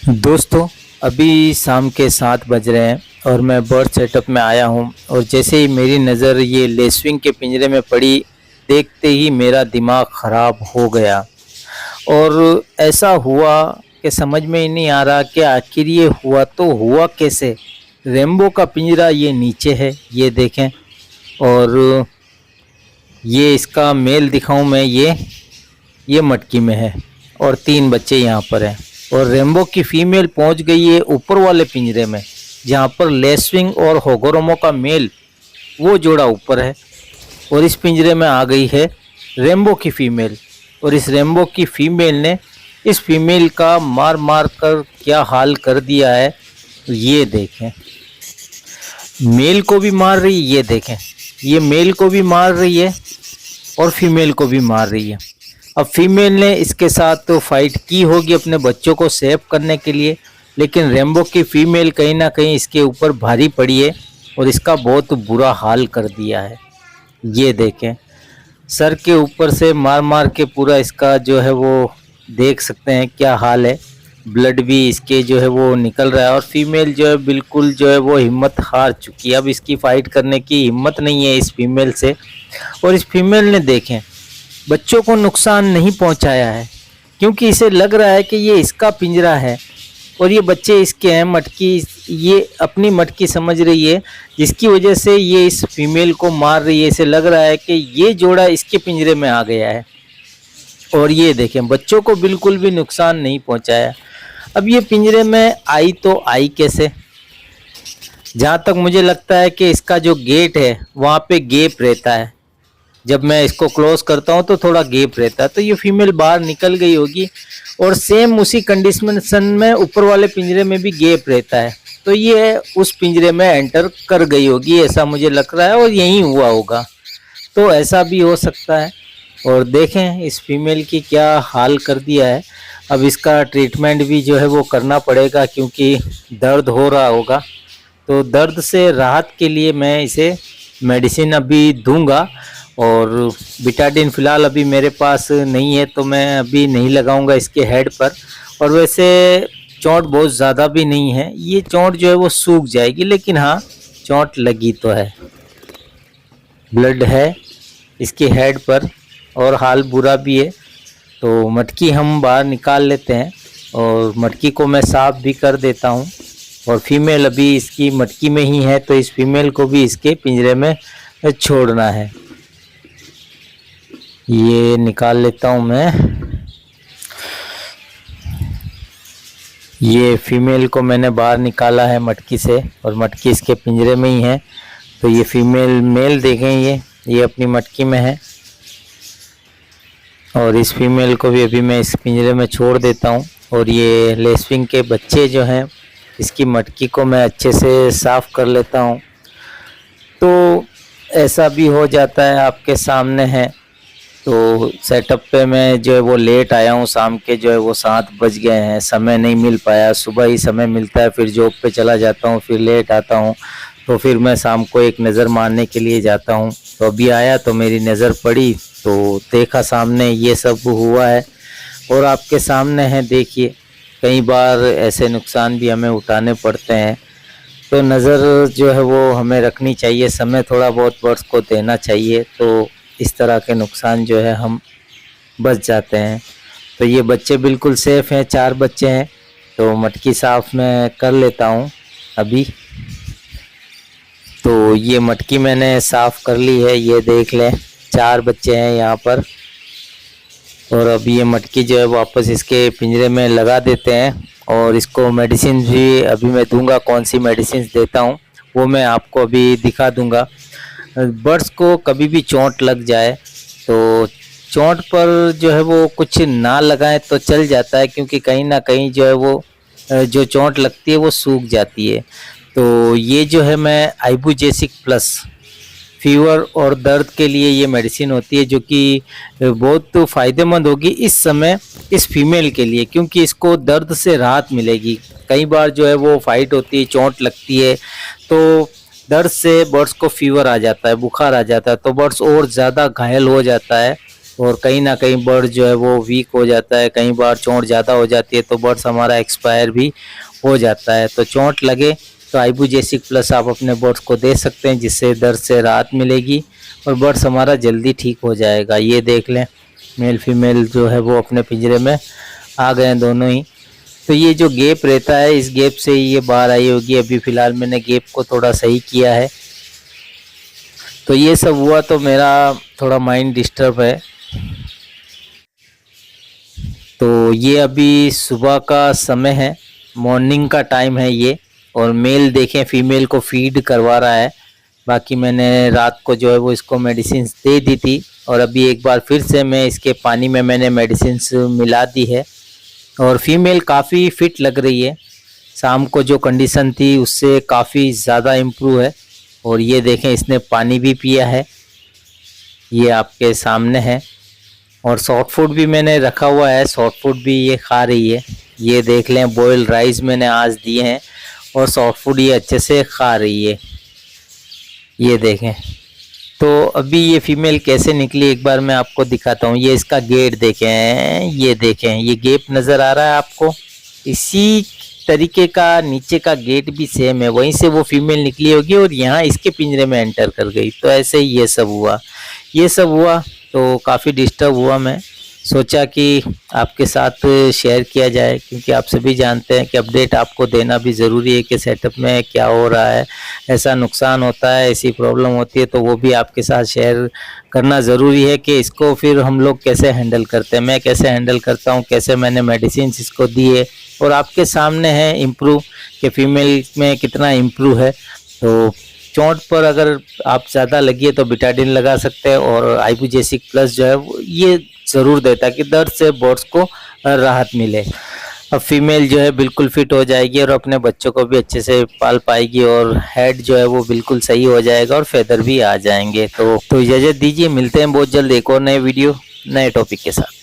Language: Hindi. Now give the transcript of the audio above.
दोस्तों, अभी शाम के 7 बज रहे हैं और मैं बर्ड सेटअप में आया हूं और जैसे ही मेरी नज़र ये लेसविंग के पिंजरे में पड़ी, देखते ही मेरा दिमाग ख़राब हो गया। और ऐसा हुआ कि समझ में ही नहीं आ रहा कि आखिर ये हुआ तो हुआ कैसे। रेम्बो का पिंजरा ये नीचे है, ये देखें। और ये इसका मेल दिखाऊं मैं, ये मटकी में है और 3 बच्चे यहाँ पर हैं। और रेम्बो की फीमेल पहुँच गई है ऊपर वाले पिंजरे में, जहाँ पर लेसविंग और होगोरोमो का मेल वो जोड़ा ऊपर है। और इस पिंजरे में आ गई है रेम्बो की फीमेल। और इस रेम्बो की फीमेल ने इस फीमेल का मार मार कर क्या हाल कर दिया है, ये देखें। मेल को भी मार रही है, ये देखें। ये मेल को भी मार रही है और फीमेल को भी मार रही है। अब फीमेल ने इसके साथ तो फाइट की होगी अपने बच्चों को सेव करने के लिए, लेकिन रेम्बो की फीमेल कहीं ना कहीं इसके ऊपर भारी पड़ी है और इसका बहुत बुरा हाल कर दिया है। ये देखें, सर के ऊपर से मार मार के पूरा इसका जो है वो देख सकते हैं क्या हाल है। ब्लड भी इसके जो है वो निकल रहा है और फीमेल जो है बिल्कुल जो है वो हिम्मत हार चुकी है। अब इसकी फाइट करने की हिम्मत नहीं है इस फीमेल से। और इस फीमेल ने देखें बच्चों को नुकसान नहीं पहुंचाया है, क्योंकि इसे लग रहा है कि ये इसका पिंजरा है और ये बच्चे इसके हैं। मटकी ये अपनी मटकी समझ रही है, जिसकी वजह से ये इस फीमेल को मार रही है। इसे लग रहा है कि ये जोड़ा इसके पिंजरे में आ गया है। और ये देखें, बच्चों को बिल्कुल भी नुकसान नहीं पहुंचाया। अब ये पिंजरे में आई तो आई कैसे? जहाँ तक मुझे लगता है कि इसका जो गेट है वहाँ पे गैप रहता है। जब मैं इसको क्लोज करता हूँ तो थोड़ा गैप रहता है, तो ये फीमेल बाहर निकल गई होगी। और सेम उसी कंडीशन में ऊपर वाले पिंजरे में भी गैप रहता है, तो ये उस पिंजरे में एंटर कर गई होगी, ऐसा मुझे लग रहा है। और यही हुआ होगा, तो ऐसा भी हो सकता है। और देखें इस फीमेल की क्या हाल कर दिया है। अब इसका ट्रीटमेंट भी जो है वो करना पड़ेगा, क्योंकि दर्द हो रहा होगा। तो दर्द से राहत के लिए मैं इसे मेडिसिन अभी दूंगा। और बिटाडिन फ़िलहाल अभी मेरे पास नहीं है, तो मैं अभी नहीं लगाऊंगा इसके हेड पर। और वैसे चोट बहुत ज़्यादा भी नहीं है, ये चोट जो है वो सूख जाएगी, लेकिन हाँ चोट लगी तो है। ब्लड है इसके हेड पर और हाल बुरा भी है। तो मटकी हम बाहर निकाल लेते हैं और मटकी को मैं साफ़ भी कर देता हूँ। और फीमेल अभी इसकी मटकी में ही है, तो इस फीमेल को भी इसके पिंजरे में छोड़ना है। ये निकाल लेता हूँ मैं। ये फीमेल को मैंने बाहर निकाला है मटकी से और मटकी इसके पिंजरे में ही है। तो ये फीमेल मेल देखें, ये अपनी मटकी में है। और इस फीमेल को भी अभी मैं इस पिंजरे में छोड़ देता हूँ। और ये लेसविंग के बच्चे जो हैं, इसकी मटकी को मैं अच्छे से साफ़ कर लेता हूँ। तो ऐसा भी हो जाता है, आपके सामने है। तो सेटअप पे मैं जो है वो लेट आया हूँ, शाम के जो है वो 7 बज गए हैं, समय नहीं मिल पाया। सुबह ही समय मिलता है, फिर जॉब पे चला जाता हूँ, फिर लेट आता हूँ। तो फिर मैं शाम को एक नज़र मारने के लिए जाता हूँ। तो अभी आया तो मेरी नज़र पड़ी, तो देखा सामने ये सब हुआ है। और आपके सामने है, देखिए कई बार ऐसे नुकसान भी हमें उठाने पड़ते हैं। तो नज़र जो है वो हमें रखनी चाहिए, समय थोड़ा बहुत बर्ड्स को देना चाहिए, तो इस तरह के नुकसान जो है हम बच जाते हैं। तो ये बच्चे बिल्कुल सेफ़ हैं, 4 बच्चे हैं। तो मटकी साफ़ मैं कर लेता हूँ अभी। तो ये मटकी मैंने साफ़ कर ली है, ये देख लें 4 बच्चे हैं यहाँ पर। और अभी ये मटकी जो है वापस इसके पिंजरे में लगा देते हैं। और इसको मेडिसिन भी अभी मैं दूंगा, कौन सी मेडिसिन देता हूँ वो मैं आपको अभी दिखा दूंगा। बर्ड्स को कभी भी चोट लग जाए तो चोट पर जो है वो कुछ ना लगाएं तो चल जाता है, क्योंकि कहीं ना कहीं जो है वो जो चोट लगती है वो सूख जाती है। तो ये जो है मैं आइबुजेसिक प्लस फीवर और दर्द के लिए ये मेडिसिन होती है, जो कि बहुत फ़ायदेमंद होगी इस समय इस फीमेल के लिए, क्योंकि इसको दर्द से राहत मिलेगी। कई बार जो है वो फाइट होती है, चोट लगती है, तो दर्द से बर्ड्स को फीवर आ जाता है, बुखार आ जाता है, तो बर्ड्स और ज़्यादा घायल हो जाता है और कहीं ना कहीं बर्ड जो है वो वीक हो जाता है, कई बार चोट ज़्यादा हो जाती है तो बर्ड्स हमारा एक्सपायर भी हो जाता है। तो चोट लगे तो आइबुजेसिक प्लस आप अपने बर्ड्स को दे सकते हैं, जिससे दर्द से राहत मिलेगी और बर्ड्स हमारा जल्दी ठीक हो जाएगा। ये देख लें, मेल फीमेल जो है वो अपने पिंजरे में आ गए हैं दोनों ही। तो ये जो गैप रहता है, इस गैप से ही ये बाहर आई होगी। अभी फ़िलहाल मैंने गैप को थोड़ा सही किया है। तो ये सब हुआ तो मेरा थोड़ा माइंड डिस्टर्ब है। तो ये अभी सुबह का समय है, मॉर्निंग का टाइम है ये, और मेल देखें फीमेल को फीड करवा रहा है। बाकी मैंने रात को जो है वो इसको मेडिसिन दे दी थी और अभी एक बार फिर से मैं इसके पानी में मैंने मेडिसिन मिला दी है और फीमेल काफ़ी फिट लग रही है। शाम को जो कंडीशन थी उससे काफ़ी ज़्यादा इम्प्रूव है। और ये देखें, इसने पानी भी पिया है, ये आपके सामने है। और सॉफ्ट फूड भी मैंने रखा हुआ है, सॉफ्ट फूड भी ये खा रही है। ये देख लें, बॉयल राइस मैंने आज दिए हैं और सॉफ्ट फूड ये अच्छे से खा रही है। ये देखें। तो अभी ये फीमेल कैसे निकली एक बार मैं आपको दिखाता हूँ। ये इसका गेट देखें, ये देखें, ये गैप नज़र आ रहा है आपको। इसी तरीके का नीचे का गेट भी सेम है, वहीं से वो फीमेल निकली होगी और यहाँ इसके पिंजरे में एंटर कर गई। तो ऐसे ही ये सब हुआ तो काफ़ी डिस्टर्ब हुआ। मैं सोचा कि आपके साथ शेयर किया जाए, क्योंकि आप सभी जानते हैं कि अपडेट आपको देना भी ज़रूरी है कि सेटअप में क्या हो रहा है, ऐसा नुकसान होता है, ऐसी प्रॉब्लम होती है, तो वो भी आपके साथ शेयर करना ज़रूरी है कि इसको फिर हम लोग कैसे हैंडल करते हैं, मैं कैसे हैंडल करता हूँ, कैसे मैंने मेडिसिन इसको दिए और आपके सामने है इम्प्रूव कि फीमेल में कितना इम्प्रूव है। तो चोट पर अगर आप ज़्यादा लगी है तो बिटाडिन लगा सकते हैं और आइबुजेसिक प्लस जो है ये ज़रूर देता है कि दर्द से बर्ड्स को राहत मिले। अब फीमेल जो है बिल्कुल फिट हो जाएगी और अपने बच्चों को भी अच्छे से पाल पाएगी और हेड जो है वो बिल्कुल सही हो जाएगा और फेदर भी आ जाएंगे। तो इजाज़त दीजिए, मिलते हैं बहुत जल्द एक और नए वीडियो नए टॉपिक के साथ।